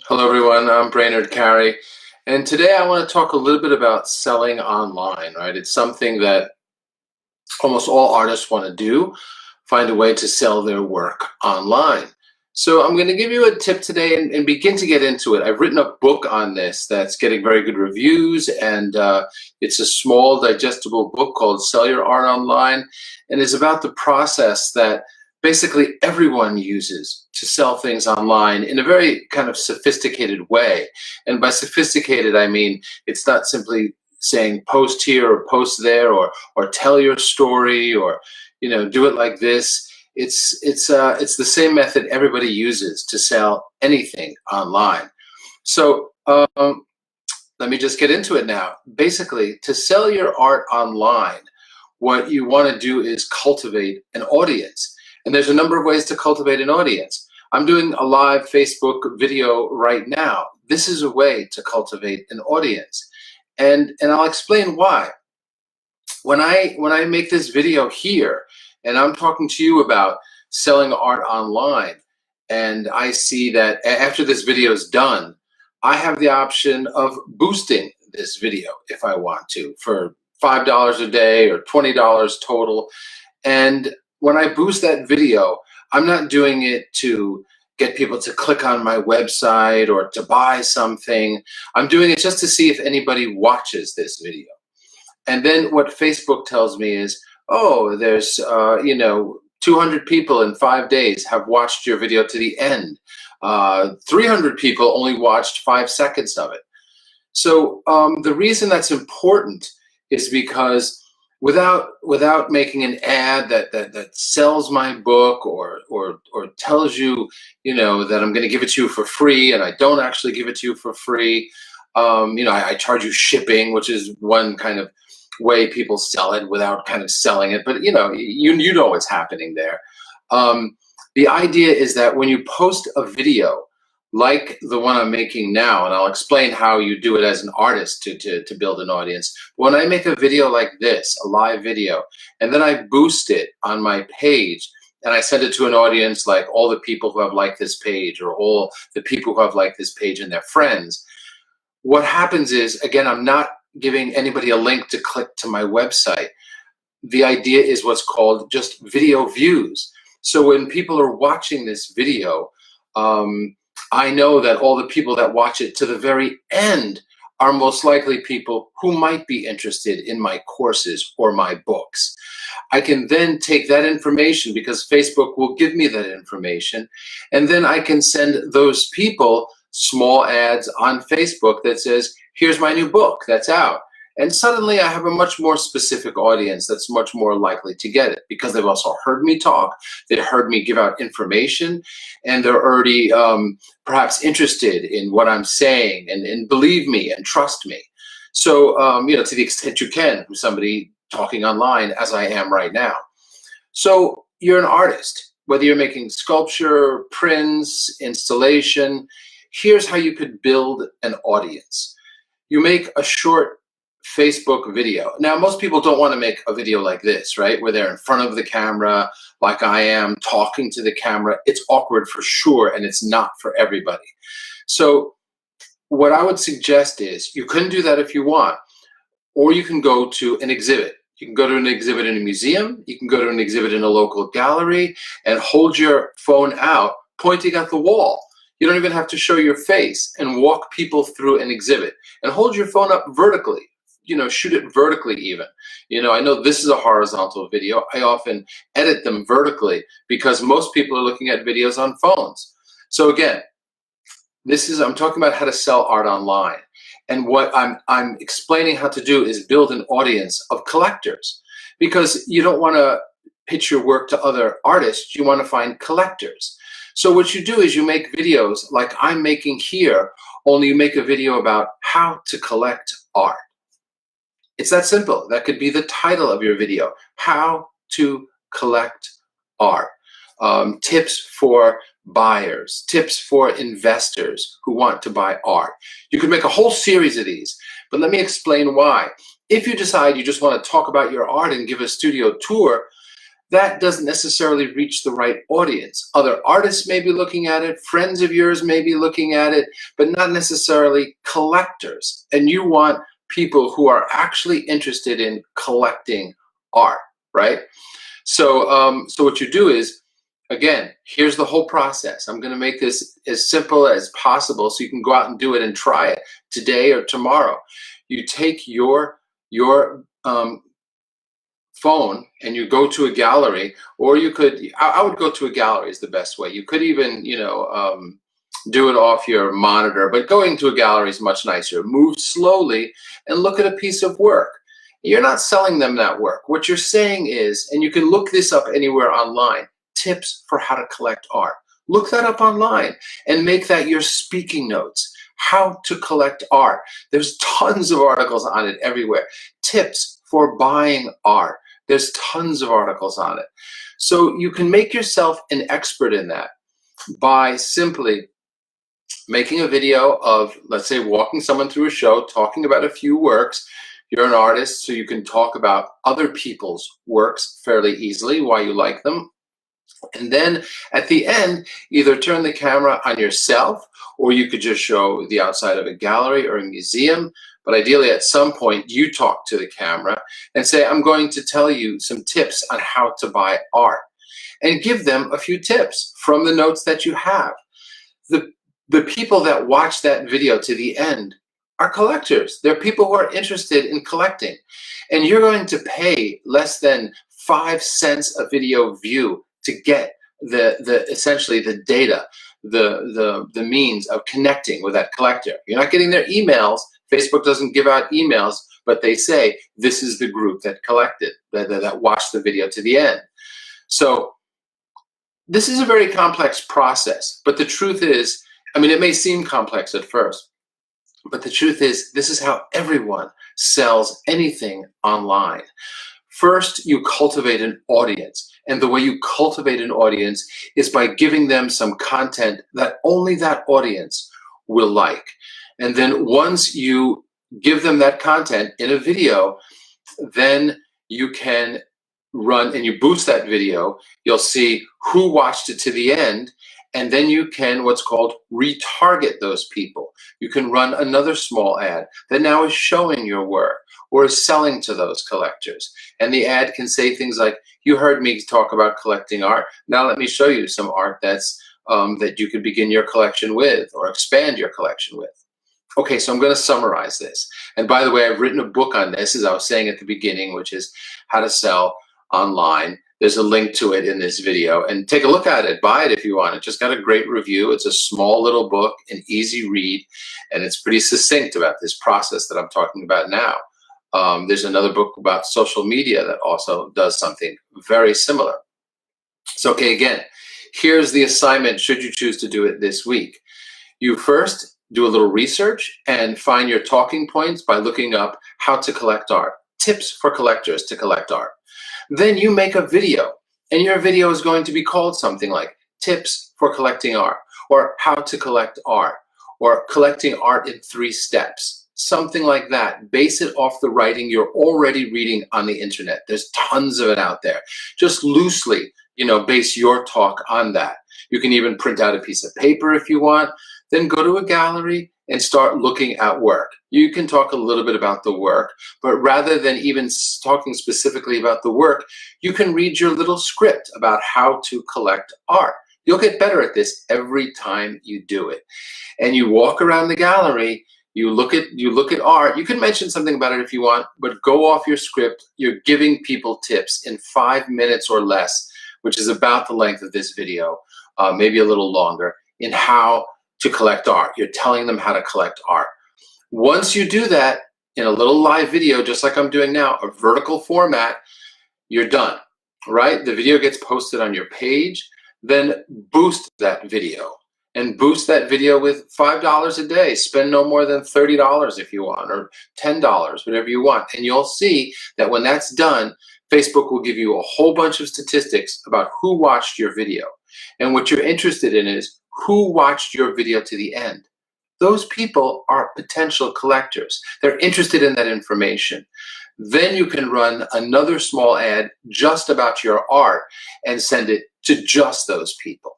Hello, everyone. I'm Brainerd Carey, and today I want to talk a little bit about selling online, right? It's something that almost all artists want to do, find a way to sell their work online. So I'm going to give you a tip today and begin to get into it. I've written a book on this that's getting very good reviews, and it's a small, digestible book called Sell Your Art Online, and is about the process that basically everyone uses to sell things online in a very kind of sophisticated way. And by sophisticated, I mean it's not simply saying post here or post there or tell your story or do it like this. It's the same method everybody uses to sell anything online. So let me just get into it now. Basically, to sell your art online, what you want to do is cultivate an audience. And there's a number of ways to cultivate an audience. I'm doing a live Facebook video right now. This is a way to cultivate an audience. And I'll explain why. When I make this video here and I'm talking to you about selling art online, and I see that after this video is done, I have the option of boosting this video if I want to for $5 a day or $20 total. And when I boost that video, I'm not doing it to get people to click on my website or to buy something. I'm doing it just to see if anybody watches this video. And then what Facebook tells me is, oh, there's 200 people in 5 days have watched your video to the end. 300 people only watched 5 seconds of it. So the reason that's important is because without making an ad that sells my book or tells you that I'm going to give it to you for free, and I don't actually give it to you for free. I charge you shipping, which is one kind of way people sell it without kind of selling it, but you know what's happening there. The idea is that when you post a video like the one I'm making now, and I'll explain how you do it as an artist to build an audience. When I make a video like this, a live video, and then I boost it on my page, and I send it to an audience like all the people who have liked this page or all the people who have liked this page and their friends, what happens is, again, I'm not giving anybody a link to click to my website. The idea is what's called just video views. So when people are watching this video, I know that all the people that watch it to the very end are most likely people who might be interested in my courses or my books. I can then take that information, because Facebook will give me that information, and then I can send those people small ads on Facebook that says, here's my new book that's out. And suddenly I have a much more specific audience that's much more likely to get it, because they've also heard me talk, they heard me give out information, and they're already perhaps interested in what I'm saying and believe me and trust me. So, to the extent you can, from somebody talking online as I am right now. So you're an artist, whether you're making sculpture, prints, installation. Here's how you could build an audience. You make a short Facebook video. Now, most people don't want to make a video like this, right? Where they're in front of the camera, like I am, talking to the camera. It's awkward for sure, and it's not for everybody. So what I would suggest is you can do that if you want, or you can go to an exhibit. You can go to an exhibit in a museum. You can go to an exhibit in a local gallery and hold your phone out, pointing at the wall. You don't even have to show your face, and walk people through an exhibit and hold your phone up vertically. Shoot it vertically even. I know this is a horizontal video. I often edit them vertically because most people are looking at videos on phones. So again, I'm talking about how to sell art online. And what I'm explaining how to do is build an audience of collectors, because you don't want to pitch your work to other artists. You want to find collectors. So what you do is you make videos like I'm making here, only you make a video about how to collect art. It's that simple. That could be the title of your video, how to collect art. Tips for buyers, tips for investors who want to buy art. You could make a whole series of these, but let me explain why. If you decide you just want to talk about your art and give a studio tour, that doesn't necessarily reach the right audience. Other artists may be looking at it, friends of yours may be looking at it, but not necessarily collectors. And you want people who are actually interested in collecting art, right? So what you do is, again, here's the whole process. I'm going to make this as simple as possible so you can go out and do it and try it today or tomorrow. You take your phone and you go to a gallery, or you could, I would go to a gallery is the best way. You could even, do it off your monitor, but going to a gallery is much nicer. Move slowly and look at a piece of work. You're not selling them that work. What you're saying is, and you can look this up anywhere online, tips for how to collect art. Look that up online and make that your speaking notes. How to collect art. There's tons of articles on it everywhere. Tips for buying art. There's tons of articles on it. So you can make yourself an expert in that by simply making a video of, let's say, walking someone through a show, talking about a few works. You're an artist, so you can talk about other people's works fairly easily, why you like them. And then at the end, either turn the camera on yourself, or you could just show the outside of a gallery or a museum. But ideally, at some point, you talk to the camera and say, I'm going to tell you some tips on how to buy art. And give them a few tips from the notes that you have. The people that watch that video to the end are collectors. They're people who are interested in collecting. And you're going to pay less than 5 cents a video view to get the essentially the data, the means of connecting with that collector. You're not getting their emails. Facebook doesn't give out emails, but they say this is the group that collected, that watched the video to the end. So this is a very complex process, but the truth is, I mean, it may seem complex at first, but the truth is, this is how everyone sells anything online. First, you cultivate an audience. And the way you cultivate an audience is by giving them some content that only that audience will like. And then once you give them that content in a video, then you can run and you boost that video. You'll see who watched it to the end. And then you can what's called retarget those people. You can run another small ad that now is showing your work or is selling to those collectors. And the ad can say things like, you heard me talk about collecting art. Now let me show you some art that's that you could begin your collection with or expand your collection with. Okay, so I'm going to summarize this. And by the way, I've written a book on this, as I was saying at the beginning, which is how to sell online. There's a link to it in this video, and take a look at it. Buy it if you want. It just got a great review. It's a small little book, an easy read, and it's pretty succinct about this process that I'm talking about now. There's another book about social media that also does something very similar. So, okay, again, here's the assignment should you choose to do it this week. You first do a little research and find your talking points by looking up how to collect art, tips for collectors to collect art. Then you make a video, and your video is going to be called something like Tips for Collecting Art, or How to Collect Art, or Collecting Art in 3 Steps, something like that. Base it off the writing you're already reading on the internet. There's tons of it out there. Just loosely, base your talk on that. You can even print out a piece of paper if you want, then go to a gallery and start looking at work. You can talk a little bit about the work, but rather than even talking specifically about the work, you can read your little script about how to collect art. You'll get better at this every time you do it. And you walk around the gallery, you look at art. You can mention something about it if you want, but go off your script. You're giving people tips in 5 minutes or less, which is about the length of this video, maybe a little longer, in how to collect art. You're telling them how to collect art. Once you do that in a little live video, just like I'm doing now, a vertical format, you're done, right? The video gets posted on your page, then boost that video. And boost that video with $5 a day. Spend no more than $30 if you want, or $10, whatever you want. And you'll see that when that's done, Facebook will give you a whole bunch of statistics about who watched your video. And what you're interested in is who watched your video to the end. Those people are potential collectors. They're interested in that information. Then you can run another small ad just about your art and send it to just those people.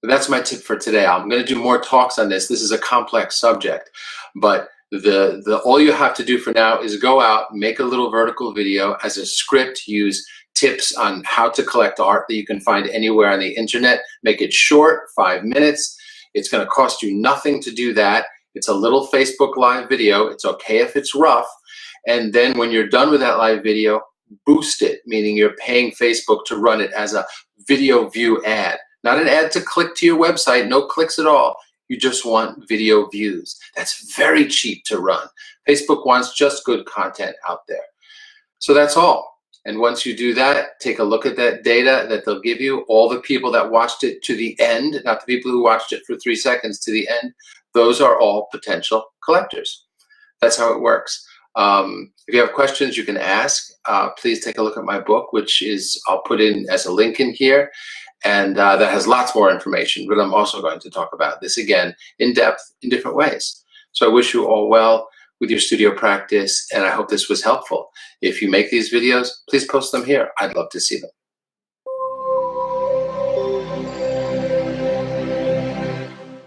That's my tip for today. I'm going to do more talks on this. This is a complex subject, but all you have to do for now is go out, make a little vertical video as a script, use tips on how to collect art that you can find anywhere on the internet. Make it short, 5 minutes. It's going to cost you nothing to do that. It's a little Facebook Live video. It's okay if it's rough. And then when you're done with that live video, boost it, meaning you're paying Facebook to run it as a video view ad. Not an ad to click to your website, no clicks at all. You just want video views. That's very cheap to run. Facebook wants just good content out there. So that's all. And once you do that, take a look at that data that they'll give you. All the people that watched it to the end, not the people who watched it for 3 seconds to the end, those are all potential collectors. That's how it works. If you have questions, you can ask. Please take a look at my book, which is, I'll put in as a link in here. And that has lots more information, but I'm also going to talk about this again in depth in different ways. So I wish you all well with your studio practice, and I hope this was helpful. If you make these videos, please post them here. I'd love to see them.